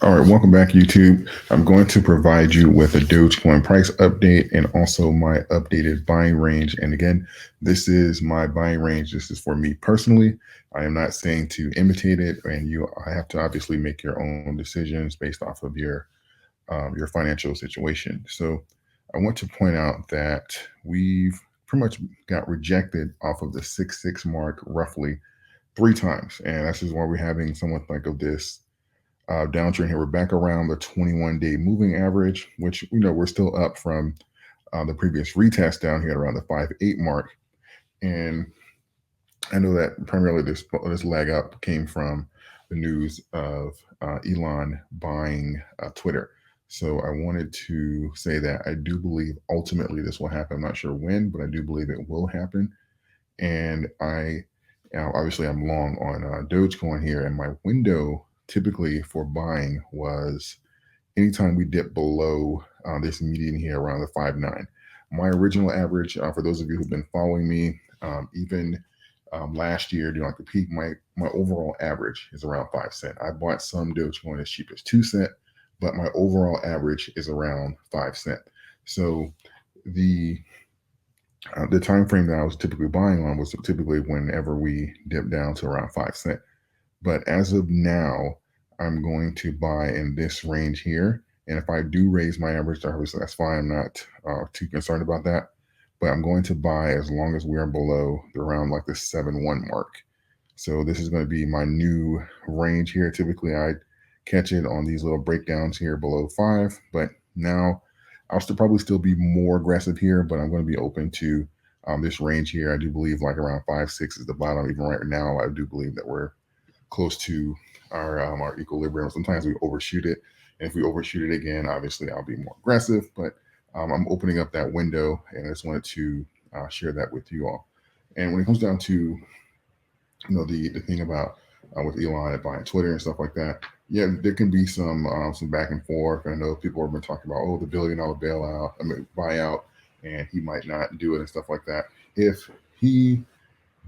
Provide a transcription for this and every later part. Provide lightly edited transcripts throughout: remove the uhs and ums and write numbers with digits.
All right, welcome back, YouTube. I'm going to provide you with a Dogecoin price update and also my updated buying range. And again, this is my buying range. This is for me personally. I am not saying to imitate it, and I have to obviously make your own decisions based off of your financial situation. So I want to point out that we've pretty much got rejected off of the 6-6 mark roughly 3 times, and this is why we're having somewhat like of this downtrend here. We're back around the 21-day moving average, which we're still up from the previous retest down here around the 5-8 mark. And I know that primarily this lag up came from the news of Elon buying Twitter. So I wanted to say that I do believe ultimately this will happen. I'm not sure when, but I do believe it will happen. And obviously I'm long on Dogecoin here, and my window typically for buying was anytime we dip below this median here around the 5.9. My original average, for those of you who've been following me, even last year during like the peak, my overall average is around 5 cents. I bought some Dogecoin as cheap as 2 cents, but my overall average is around 5 cents. So the time frame that I was typically buying on was typically whenever we dip down to around 5 cents. But as of now, I'm going to buy in this range here. And if I do raise my average, obviously that's fine. I'm not too concerned about that. But I'm going to buy as long as we're below around like the 7.1 mark. So this is going to be my new range here. Typically, I catch it on these little breakdowns here below 5. But now I'll probably still be more aggressive here, but I'm going to be open to this range here. I do believe like around 5.6 is the bottom. Even right now, I do believe that we're close to our equilibrium. Sometimes we overshoot it, and if we overshoot it again, obviously I'll be more aggressive. But I'm opening up that window, and I just wanted to share that with you all. And when it comes down to the thing about with Elon and buying Twitter and stuff like that, yeah, there can be some back and forth. And I know people have been talking about the $1 billion buyout, and he might not do it and stuff like that. If he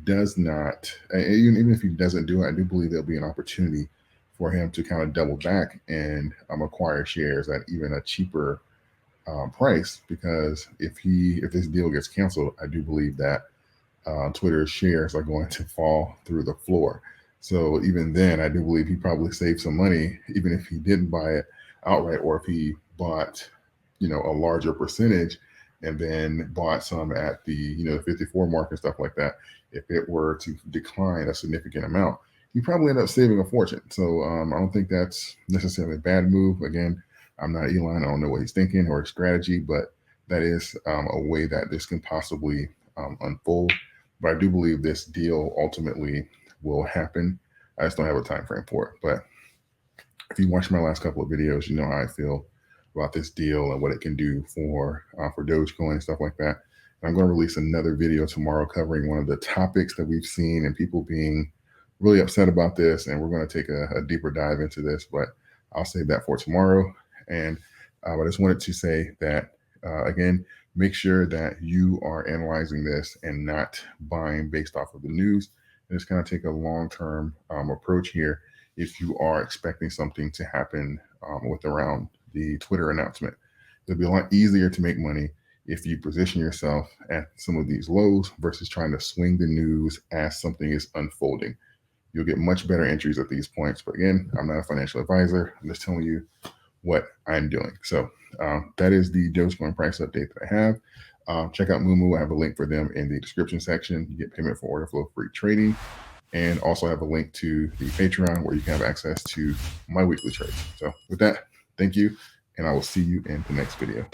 does not, even if he doesn't do it, I do believe there'll be an opportunity for him to kind of double back and acquire shares at even a cheaper price. Because if this deal gets canceled, I do believe that Twitter's shares are going to fall through the floor. So even then, I do believe he probably saved some money, even if he didn't buy it outright, or if he bought a larger percentage and then bought some at the 54 mark and stuff like that. If it were to decline a significant amount, you probably end up saving a fortune. So I don't think that's necessarily a bad move. Again, I'm not Elon. I don't know what he's thinking or his strategy, but that is a way that this can possibly unfold. But I do believe this deal ultimately will happen. I just don't have a time frame for it. But if you watch my last couple of videos, you know how I feel about this deal and what it can do for Dogecoin and stuff like that. And I'm going to release another video tomorrow covering one of the topics that we've seen and people being really upset about this. And we're going to take a deeper dive into this, but I'll save that for tomorrow. And I just wanted to say that, again, make sure that you are analyzing this and not buying based off of the news. And just kind of take a long-term approach here if you are expecting something to happen with around the Twitter announcement. It'll be a lot easier to make money if you position yourself at some of these lows versus trying to swing the news as something is unfolding. You'll get much better entries at these points. But again, I'm not a financial advisor. I'm just telling you what I'm doing. So that is the Dogecoin price update that I have. Check out Moomoo. I have a link for them in the description section. You get payment for order flow free trading. And also have a link to the Patreon where you can have access to my weekly trades. So with that, thank you, and I will see you in the next video.